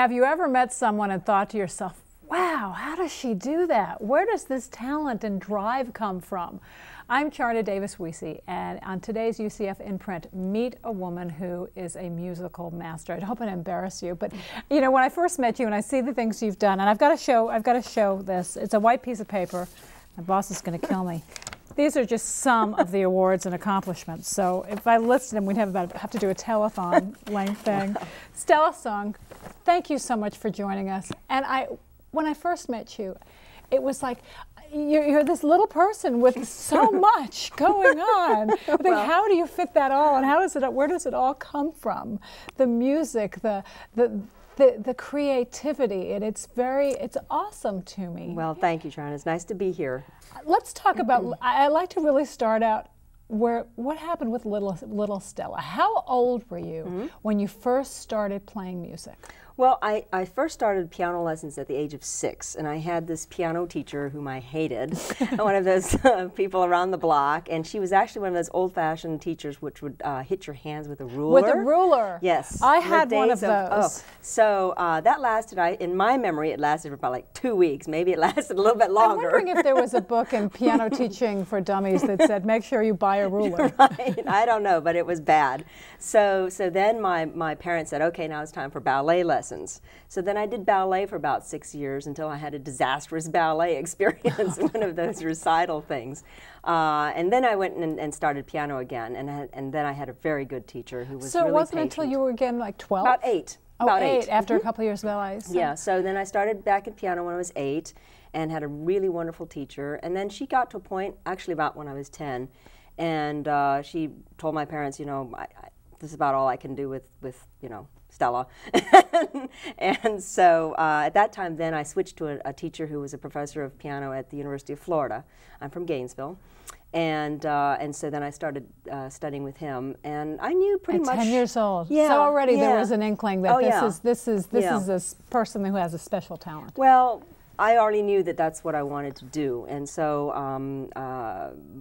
Have you ever met someone and thought to yourself, wow, how does she do that? Where does this talent and drive come from? I'm Charna Davis Wiese, and on today's UCF Imprint, meet a woman who is a musical master. I hope I didn't embarrass you, but you know, when I first met you and I see the things you've done, and I've got to show this. It's a white piece of paper. My boss is going to kill me. These are just some of the awards and accomplishments. So if I listed them, we'd have to do a telethon length thing. Stella Sung, thank you so much for joining us. And when I first met you, it was like, you're this little person with so much going on. I think, how do you fit that all, and where does it all come from? The music, the creativity, and it's awesome to me. Well, thank you, Charna. It's nice to be here. Let's talk about, I'd like to really start out what happened with little Stella. How old were you when you first started playing music? Well, I first started piano lessons at the age of 6, and I had this piano teacher whom I hated, one of those people around the block, and she was actually one of those old-fashioned teachers which would hit your hands with a ruler. With a ruler? Yes. I had one of those. So that lasted, in my memory, it lasted for about like 2 weeks. Maybe it lasted a little bit longer. I'm wondering if there was a book in piano teaching for dummies that said, make sure you buy a ruler. Right. I don't know, but it was bad. So then my parents said, okay, now it's time for ballet lessons. So then I did ballet for about 6 years until I had a disastrous ballet experience, one of those recital things. And then I went and started piano again, and then I had a very good teacher who was so really it wasn't patient. Until you were again like 12? About 8. Oh, about 8, after a couple of years of ballet. So. Yeah, so then I started back at piano when I was 8 and had a really wonderful teacher. And then she got to a point, actually about when I was 10, and she told my parents, you know, this is about all I can do with you know, Stella. And so at that time then I switched to a teacher who was a professor of piano at the University of Florida. I'm from Gainesville. And so then I started studying with him, and I knew pretty much. 10 years old. Yeah. So already there was an inkling that this is a person who has a special talent. Well, I already knew that that's what I wanted to do, and so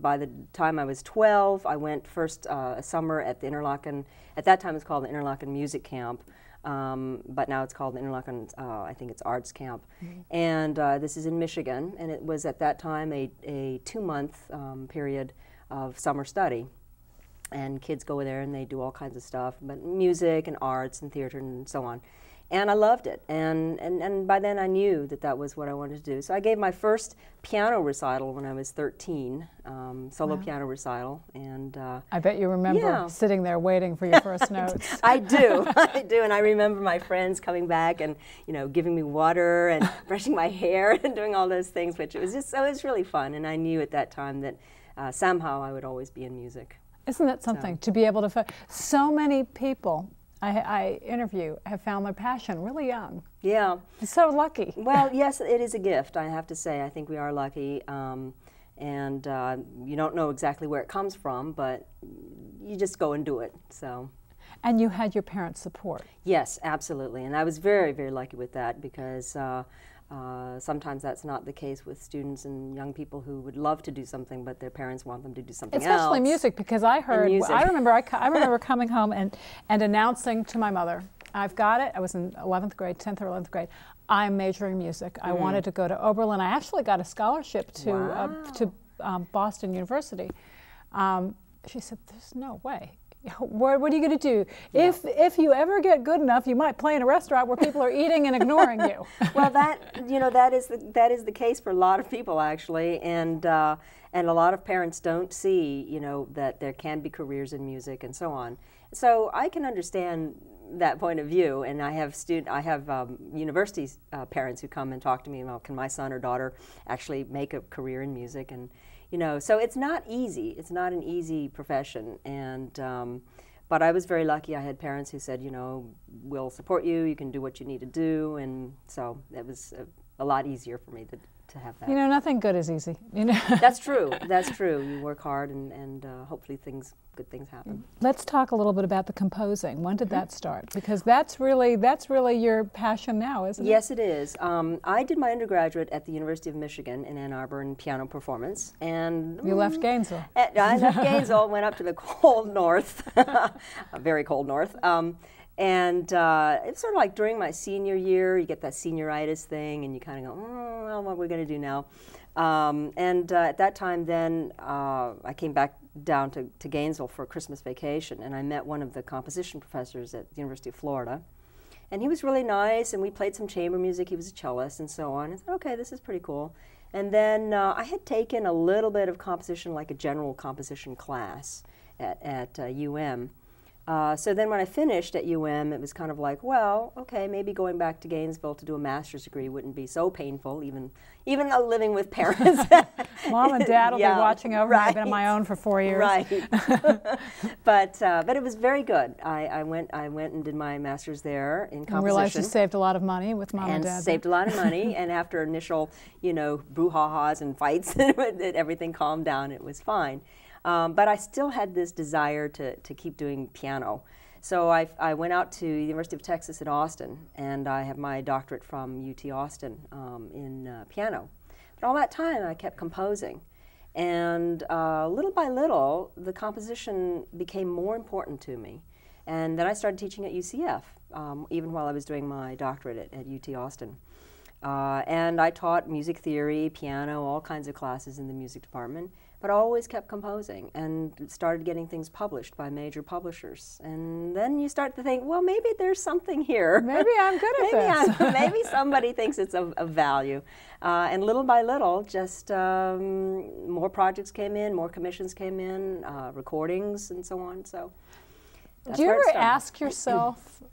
by the time I was 12, I went first a summer at the Interlochen. At that time, it was called the Interlochen Music Camp, but now it's called the Interlochen, I think it's Arts Camp, and this is in Michigan, and it was at that time a 2-month period of summer study. And kids go there and they do all kinds of stuff, but music and arts and theater and so on. And I loved it, and by then I knew that that was what I wanted to do. So I gave my first piano recital when I was 13, solo piano recital, and I bet you remember sitting there waiting for your first notes. I do, and I remember my friends coming back and giving me water and brushing my hair and doing all those things, which it was really fun. And I knew at that time that somehow I would always be in music. Isn't that something to be able to? So many people I interview have found their passion really young. Yeah. It's so lucky. Well, yes, it is a gift, I have to say. I think we are lucky. And you don't know exactly where it comes from, but you just go and do it. So. And you had your parents' support. Yes, absolutely. And I was very, very lucky with that, because sometimes that's not the case with students and young people who would love to do something, but their parents want them to do something else. Especially music, because I remember coming home and announcing to my mother, I've got it. I was in 11th grade, 10th or 11th grade. I'm majoring music. I wanted to go to Oberlin. I actually got a scholarship to Boston University. She said, there's no way. What are you going to do? Yeah. If you ever get good enough, you might play in a restaurant where people are eating and ignoring you. Well, that is the case for a lot of people, actually, and a lot of parents don't see that there can be careers in music and so on. So I can understand that point of view, and I have university parents who come and talk to me about, can my son or daughter actually make a career in music? And so it's not easy. It's not an easy profession, and but I was very lucky. I had parents who said, we'll support you. You can do what you need to do, and so it was a lot easier for me to have that. Nothing good is easy. That's true. That's true. You work hard, and hopefully good things happen. Let's talk a little bit about the composing. When did that start? Because that's really your passion now, isn't it? Yes, it is. I did my undergraduate at the University of Michigan in Ann Arbor in piano performance, and you left Gainesville. I left Gainesville, went up to the cold north, very cold north. And it's sort of like during my senior year, you get that senioritis thing, and you kind of go, well, what are we going to do now? At that time then, I came back down to Gainesville for a Christmas vacation, and I met one of the composition professors at the University of Florida. And he was really nice, and we played some chamber music. He was a cellist and so on. I said, okay, this is pretty cool. And then I had taken a little bit of composition, like a general composition class at UM. So then when I finished at UM, it was kind of like, well, okay, maybe going back to Gainesville to do a master's degree wouldn't be so painful, even though living with parents. Mom and Dad will be watching over me. Right. I've been on my own for 4 years. Right. But it was very good. I went and did my master's there in composition. And realized you saved a lot of money with Mom and Dad. And saved a lot of money. And after initial, brouhahas and fights, everything calmed down. It was fine. But I still had this desire to keep doing piano. So I went out to the University of Texas at Austin, and I have my doctorate from UT Austin in piano. But all that time I kept composing. And little by little, the composition became more important to me. And then I started teaching at UCF, even while I was doing my doctorate at UT Austin. And I taught music theory, piano, all kinds of classes in the music department, but always kept composing and started getting things published by major publishers. And then you start to think, well, maybe there's something here. Maybe I'm good at this. Maybe somebody thinks it's of value. And little by little, just more projects came in, more commissions came in, recordings and so on. So that's Do you where it ever started. ask yourself,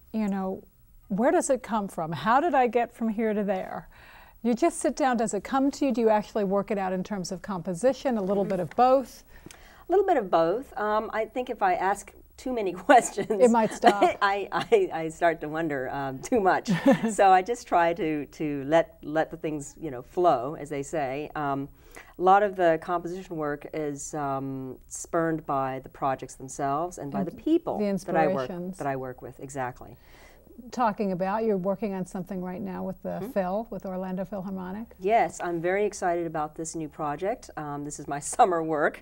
where does it come from? How did I get from here to there? You just sit down, does it come to you? Do you actually work it out in terms of composition, a little bit of both? A little bit of both. I think if I ask too many questions, it might stop. I start to wonder too much. So I just try to let the things flow, as they say. A lot of the composition work is spurned by the projects themselves and by the people that I work with. Exactly. Talking about, you're working on something right now with the Phil, with Orlando Philharmonic. Yes, I'm very excited about this new project. This is my summer work.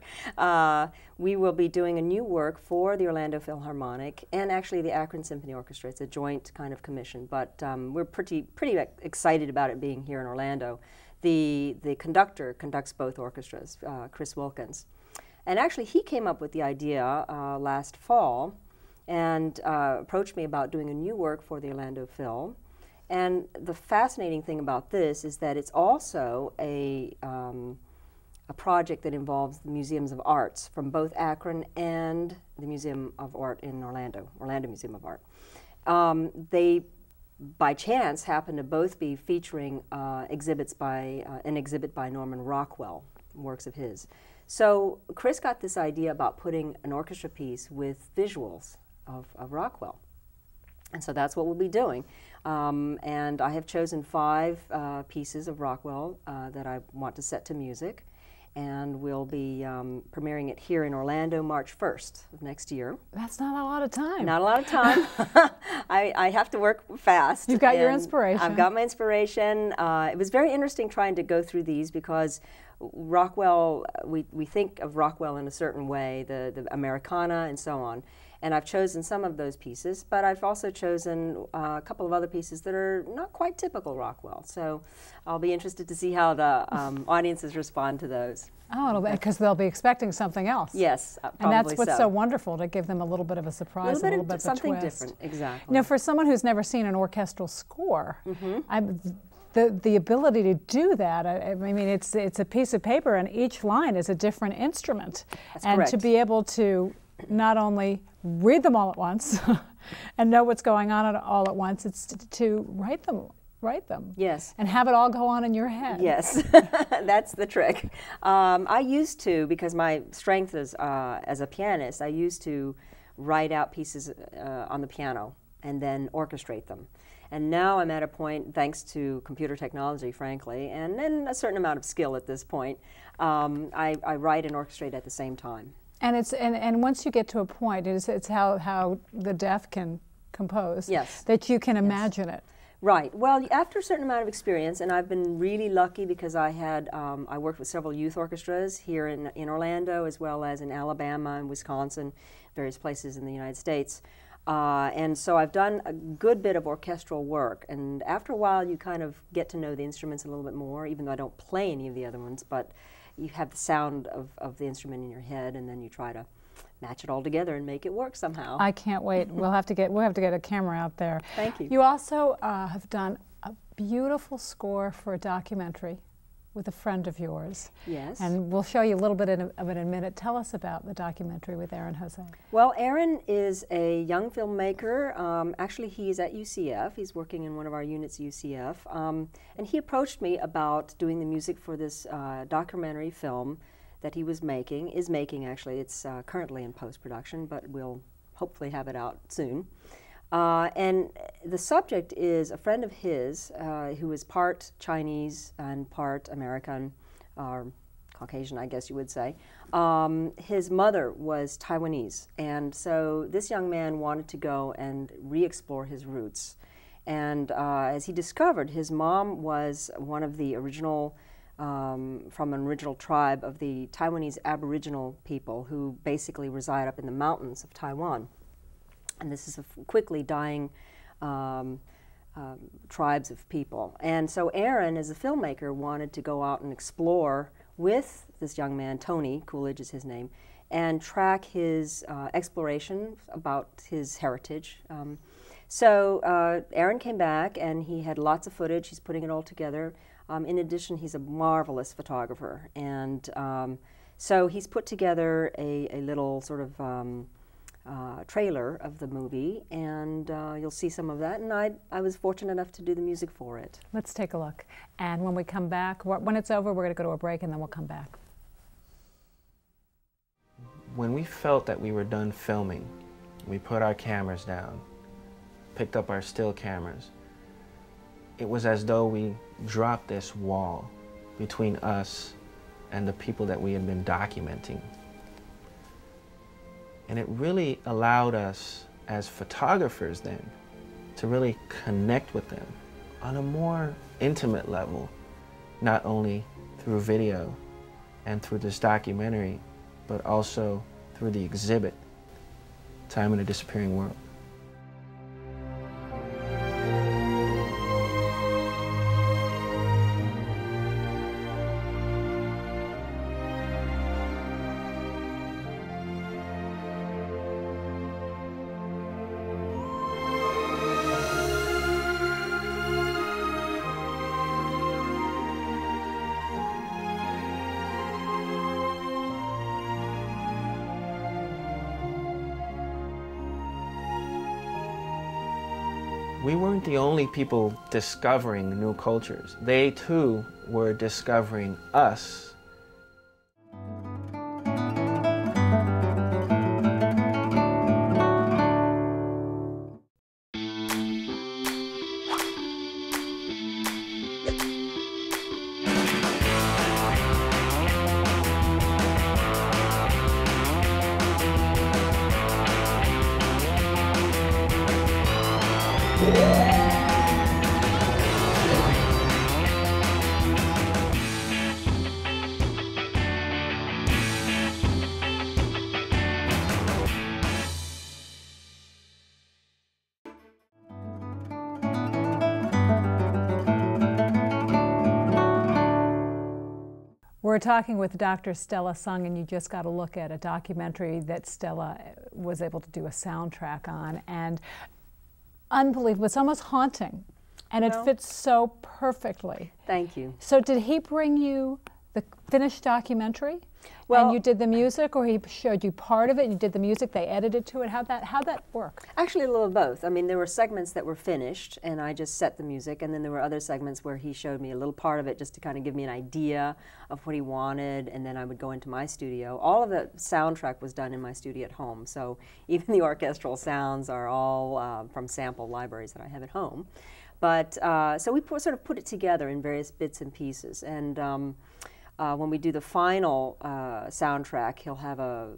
We will be doing a new work for the Orlando Philharmonic and actually the Akron Symphony Orchestra. It's a joint kind of commission, but we're pretty excited about it being here in Orlando. The conductor conducts both orchestras, Chris Wilkins. And actually he came up with the idea last fall and approached me about doing a new work for the Orlando Phil. And the fascinating thing about this is that it's also a project that involves the museums of arts from both Akron and the Museum of Art in Orlando Museum of Art. They, by chance, happen to both be featuring exhibits by, an exhibit by Norman Rockwell, works of his. So Chris got this idea about putting an orchestra piece with visuals of Rockwell. And so that's what we'll be doing. And I have chosen 5 pieces of Rockwell that I want to set to music. And we'll be premiering it here in Orlando March 1st of next year. That's not a lot of time. Not a lot of time. I have to work fast. You've got your inspiration. I've got my inspiration. It was very interesting trying to go through these because Rockwell, we think of Rockwell in a certain way, the Americana and so on. And I've chosen some of those pieces, but I've also chosen a couple of other pieces that are not quite typical Rockwell. So I'll be interested to see how the audiences respond to those. Oh, it'll be, because they'll be expecting something else. Yes, probably and that's what's so wonderful, to give them a little bit of a surprise, a little bit of something a twist. Different, exactly. Now, for someone who's never seen an orchestral score, the ability to do that, I mean, it's a piece of paper, and each line is a different instrument. That's and correct. To be able to not only read them all at once and know what's going on all at once, it's to write them. Yes. And have it all go on in your head. Yes, that's the trick. I used to, because my strength is as a pianist, I used to write out pieces on the piano and then orchestrate them. And now I'm at a point, thanks to computer technology, frankly, and then a certain amount of skill at this point, I write and orchestrate at the same time. And it's and once you get to a point, it's how the deaf can compose. Yes. That you can imagine it. Right. Well, after a certain amount of experience, and I've been really lucky because I had I worked with several youth orchestras here in Orlando, as well as in Alabama and Wisconsin, various places in the United States. And so I've done a good bit of orchestral work, and after a while you kind of get to know the instruments a little bit more, even though I don't play any of the other ones, but you have the sound of the instrument in your head, and then you try to match it all together and make it work somehow. I can't wait. We'll have to get a camera out there. Thank you. You also have done a beautiful score for a documentary with a friend of yours. Yes. And we'll show you a little bit of it in a minute. Tell us about the documentary with Aaron Jose. Well, Aaron is a young filmmaker. Actually, he's at UCF. He's working in one of our units at UCF. And he approached me about doing the music for this documentary film that he was making, is making actually. It's currently in post-production, but we'll hopefully have it out soon. And the subject is a friend of his who is part Chinese and part American, or Caucasian, I guess you would say. His mother was Taiwanese, and so this young man wanted to go and re-explore his roots. And as he discovered, his mom was one of the original, from an original tribe of the Taiwanese Aboriginal people who basically reside up in the mountains of Taiwan. And this is a quickly dying tribes of people. And so Aaron, as a filmmaker, wanted to go out and explore with this young man, Tony Coolidge is his name, and track his exploration about his heritage. So Aaron came back, and he had lots of footage. He's putting it all together. In addition, he's a marvelous photographer. And so he's put together a little sort of trailer of the movie, and you'll see some of that, and I was fortunate enough to do the music for it. Let's take a look. And when we come back, when it's over, we're going to go to a break, and then we'll come back. When we felt that we were done filming, we put our cameras down, picked up our still cameras. It was as though we dropped this wall between us and the people that we had been documenting. And it really allowed us as photographers then to really connect with them on a more intimate level, not only through video and through this documentary, but also through the exhibit, Time in a Disappearing World. We weren't the only people discovering new cultures. They too were discovering us. We're talking with Dr. Stella Sung, and you just got to look at a documentary that Stella was able to do a soundtrack on, and unbelievable. It's almost haunting, and it fits so perfectly. Thank you. So did he bring you the finished documentary? Well, and you did the music, or he showed you part of it and you did the music, they edited to it? How'd that work? Actually, a little of both. I mean, there were segments that were finished and I just set the music, and then there were other segments where he showed me a little part of it just to kind of give me an idea of what he wanted, and then I would go into my studio. All of the soundtrack was done in my studio at home, so even the orchestral sounds are all from sample libraries that I have at home. But so we sort of put it together in various bits and pieces, and when we do the final soundtrack, he'll have a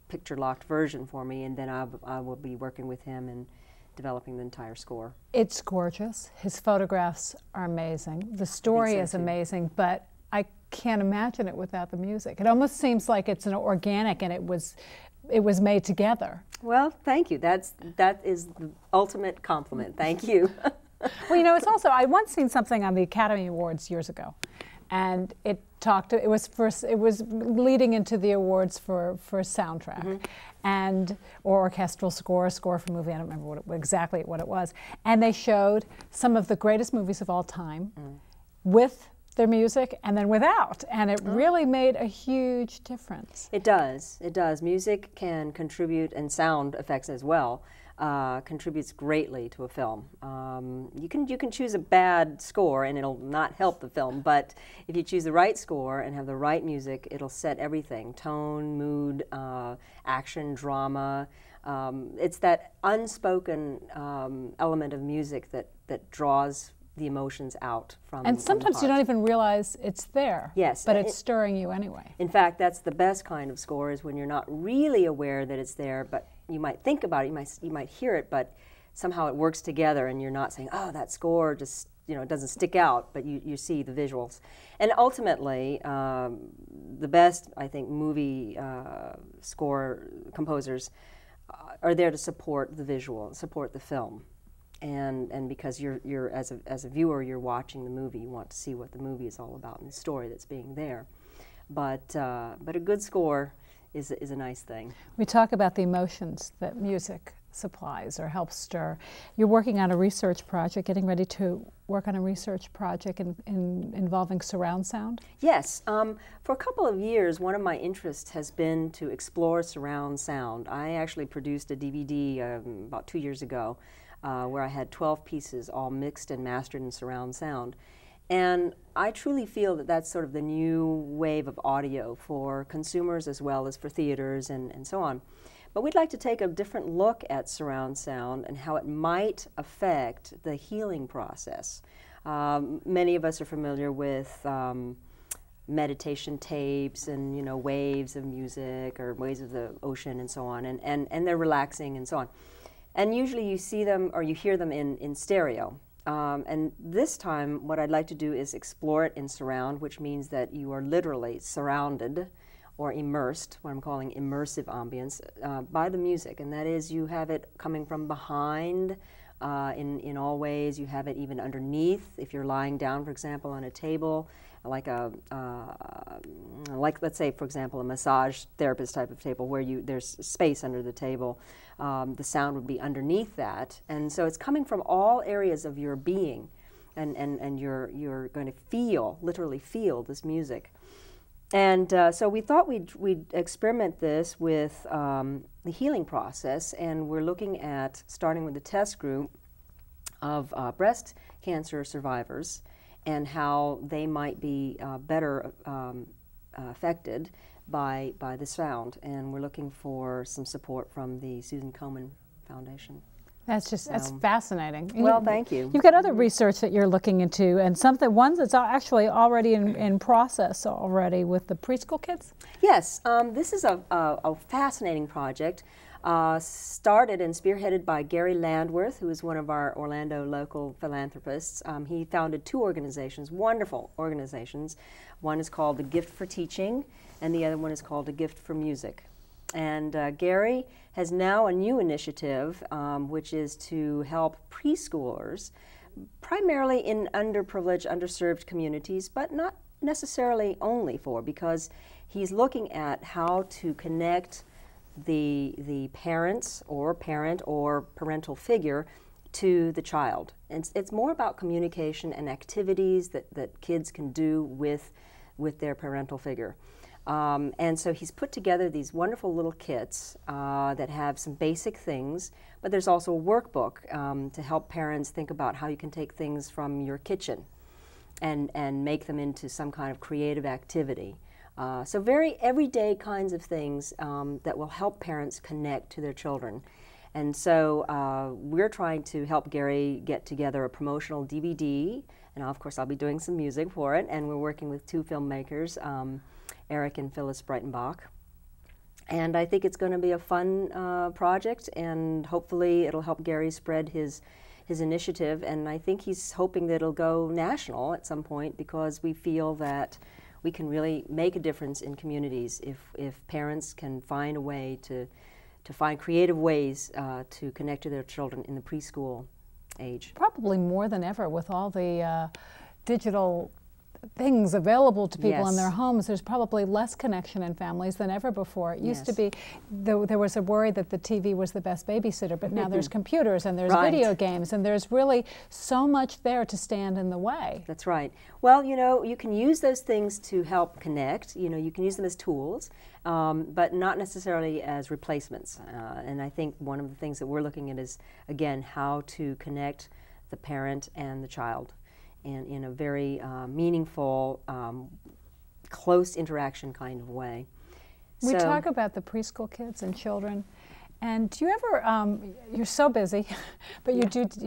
picture-locked version for me, and then I will be working with him and developing the entire score. It's gorgeous. His photographs are amazing. The story is amazing, but I can't imagine it without the music. It almost seems like it's an organic, and it was it was made together. Well, thank you. That is the ultimate compliment. Thank you. Well, you know, it's also, I once seen something on the Academy Awards years ago, and it was leading into the awards for soundtrack, and or orchestral score for a movie. I don't remember exactly what it was. And they showed some of the greatest movies of all time with their music and then without, and it really made a huge difference. It does. It does. Music can contribute, and sound effects as well. Contributes greatly to a film. You can choose a bad score and it'll not help the film, but if you choose the right score and have the right music, it'll set everything: tone, mood, action, drama. It's that unspoken element of music that draws the emotions out from. And sometimes you don't even realize it's there. Yes, but it's stirring you anyway. In fact, that's the best kind of score, is when you're not really aware that it's there, but you might think about it, you might hear it, but somehow it works together, and you're not saying, "Oh, that score just, you know, it doesn't stick out," but you see the visuals. And ultimately, the best, I think, movie score composers are there to support the visual, support the film. And because you're as a viewer, you're watching the movie, you want to see what the movie is all about and the story that's being there. But a good score is a nice thing. We talk about the emotions that music supplies or helps stir. You're working on a research project, getting ready to work on a research project involving surround sound? Yes. For a couple of years, one of my interests has been to explore surround sound. I actually produced a DVD about 2 years ago where I had 12 pieces all mixed and mastered in surround sound. And I truly feel that that's sort of the new wave of audio for consumers as well as for theaters and so on. But we'd like to take a different look at surround sound and how it might affect the healing process. Many of us are familiar with meditation tapes and, you know, waves of music or waves of the ocean and so on, and they're relaxing and so on. And usually you see them or you hear them in stereo. And this time what I'd like to do is explore it in surround, which means that you are literally surrounded or immersed, what I'm calling immersive ambience, by the music. And that is, you have it coming from behind in all ways. You have it even underneath if you're lying down, for example, on a table, like let's say, for example, a massage therapist type of table where there's space under the table. The sound would be underneath that, and so it's coming from all areas of your being, and you're going to literally feel this music. And so we thought we'd experiment this with the healing process, and we're looking at starting with a test group of breast cancer survivors and how they might be better affected by the sound. And we're looking for some support from the Susan Komen Foundation. That's fascinating. Well, thank you. You've got other research that you're looking into, and one that's actually already in process already with the preschool kids? Yes, this is a fascinating project. Started and spearheaded by Gary Landworth, who is one of our Orlando local philanthropists. He founded 2 organizations, wonderful organizations. One is called The Gift for Teaching, and the other one is called The Gift for Music. And Gary has now a new initiative, which is to help preschoolers, primarily in underprivileged, underserved communities, but not necessarily only because he's looking at how to connect the parents or parent or parental figure to the child. And it's more about communication and activities that kids can do with their parental figure. And so he's put together these wonderful little kits that have some basic things, but there's also a workbook to help parents think about how you can take things from your kitchen and make them into some kind of creative activity. So very everyday kinds of things that will help parents connect to their children. And so we're trying to help Gary get together a promotional DVD, and of course I'll be doing some music for it, and we're working with 2 filmmakers, Eric and Phyllis Breitenbach. And I think it's going to be a fun project, and hopefully it'll help Gary spread his initiative, and I think he's hoping that it'll go national at some point, because we feel that we can really make a difference in communities if parents can find a way to find creative ways to connect to their children in the preschool age. Probably more than ever with all the digital things available to people in their homes. There's probably less connection in families than ever before. It used to be, there was a worry that the TV was the best babysitter, but now there's computers and there's video games, and there's really so much there to stand in the way. That's right. Well, you know, you can use those things to help connect. You know, you can use them as tools, but not necessarily as replacements. And I think one of the things that we're looking at is, again, how to connect the parent and the child in a very meaningful, close interaction kind of way. We talk about the preschool kids and children, and do you ever, you're so busy, but you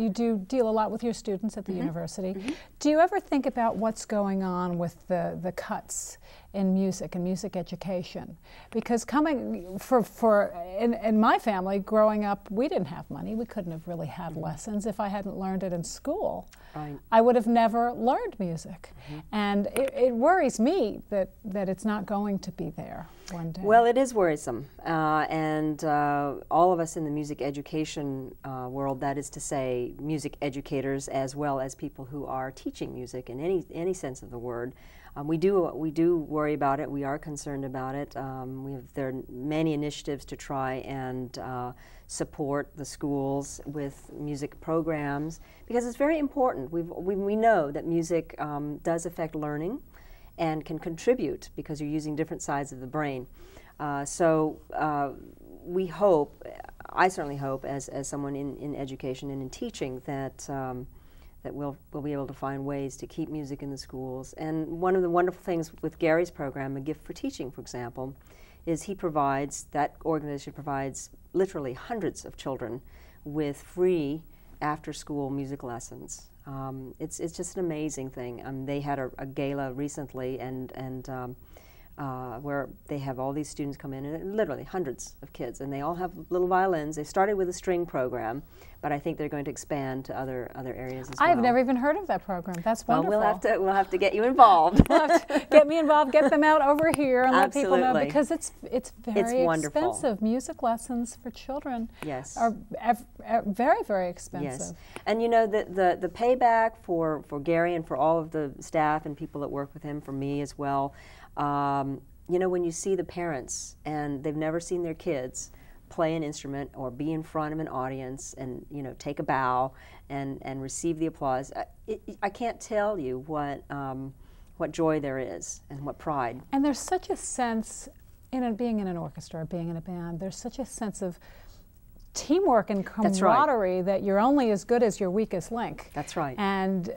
do deal a lot with your students at the university. Do you ever think about what's going on with the cuts in music and music education? Because in my family, growing up, we didn't have money. We couldn't have really had lessons if I hadn't learned it in school. Right. I would have never learned music. And it worries me that it's not going to be there one day. Well, it is worrisome. And all of us in the music education world, that is to say, music educators as well as people who are teaching music in any sense of the word, we do worry about it. We are concerned about it. There are many initiatives to try and support the schools with music programs, because it's very important. We know that music does affect learning and can contribute because you're using different sides of the brain. So we hope, I certainly hope, as someone in education and in teaching, that we'll be able to find ways to keep music in the schools. And one of the wonderful things with Gary's program, A Gift for Teaching, for example, is that organization provides literally hundreds of children with free after-school music lessons. It's just an amazing thing. They had a gala recently, and where they have all these students come in, and literally hundreds of kids, and they all have little violins. They started with a string program, but I think they're going to expand to other areas as well. I've never even heard of that program. That's wonderful. Well, we'll have to get you involved. Get me involved. Get them out over here and let people know, because it's very wonderful. expensive. Music lessons for children are very, very expensive. Yes, and you know the payback for Gary and for all of the staff and people that work with him, for me as well. You know, when you see the parents and they've never seen their kids play an instrument or be in front of an audience and, you know, take a bow and receive the applause, I can't tell you what joy there is and what pride. And there's such a sense, being in an orchestra or being in a band, there's such a sense of teamwork and camaraderie that you're only as good as your weakest link. That's right. And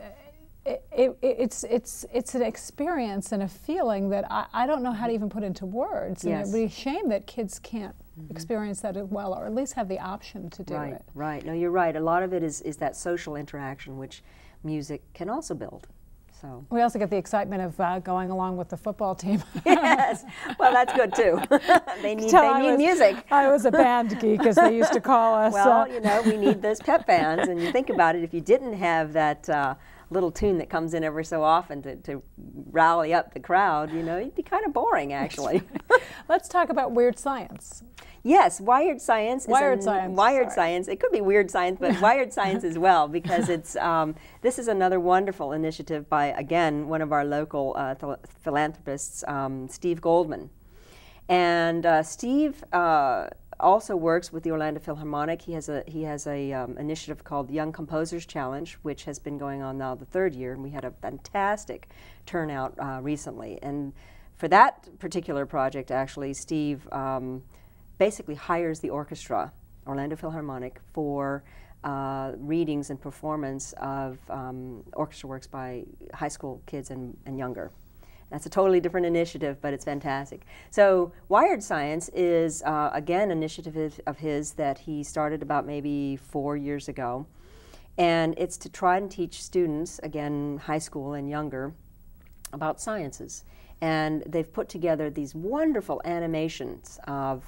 it's an experience and a feeling that I don't know how to even put into words. And it would be a shame that kids can't experience that as well, or at least have the option to do it. Right. No, you're right. A lot of it is that social interaction, which music can also build. So we also get the excitement of going along with the football team. Yes, well, that's good too. They need music. I was a band geek, as they used to call us. Well, you know, we need those pep bands, and you think about it, if you didn't have that little tune that comes in every so often to rally up the crowd, you know, it'd be kind of boring, actually. Let's talk about weird science. Yes, wired science. Wired science. Wired science. It could be weird science, but wired science as well, because it's this is another wonderful initiative by, again, one of our local philanthropists, Steve Goldman. And Steve also works with the Orlando Philharmonic. He has a initiative called Young Composers Challenge, which has been going on now the 3rd year, and we had a fantastic turnout recently. And for that particular project, actually, Steve basically hires the orchestra, Orlando Philharmonic, for readings and performance of orchestra works by high school kids and younger. That's a totally different initiative, but it's fantastic. So Wired Science is, again, an initiative of his that he started about maybe 4 years ago. And it's to try and teach students, again, high school and younger, about sciences. And they've put together these wonderful animations of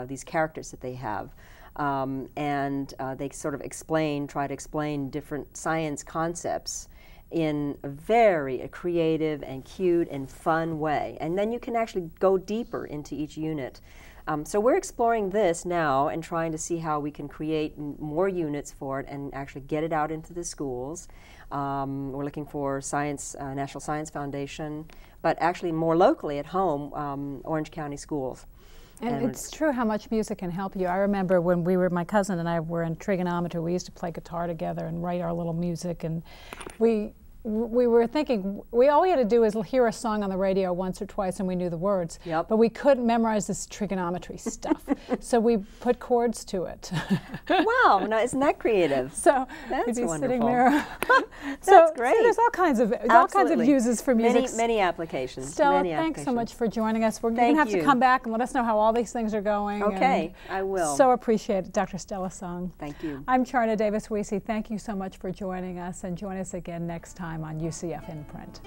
these characters that they have. And they sort of try to explain different science concepts in a very creative and cute and fun way. And then you can actually go deeper into each unit. So we're exploring this now and trying to see how we can create more units for it and actually get it out into the schools. We're looking for science, National Science Foundation, but actually more locally at home, Orange County schools. And it's true how much music can help you. I remember when my cousin and I were in trigonometry, we used to play guitar together and write our little music, and we were thinking, all we had to do is hear a song on the radio once or twice and we knew the words. Yep. But we couldn't memorize this trigonometry stuff. So we put chords to it. Wow, now isn't that creative? So that's we'd be wonderful. sitting there. That's great. So there's all kinds of uses for music. Many applications. Stella, thanks so much for joining us. You're going to have to come back and let us know how all these things are going. Okay, I will. So appreciate it, Dr. Stella Sung. Thank you. I'm Charna Davis Wiese. Thank you so much for joining us, and join us again next time on UCF in Print.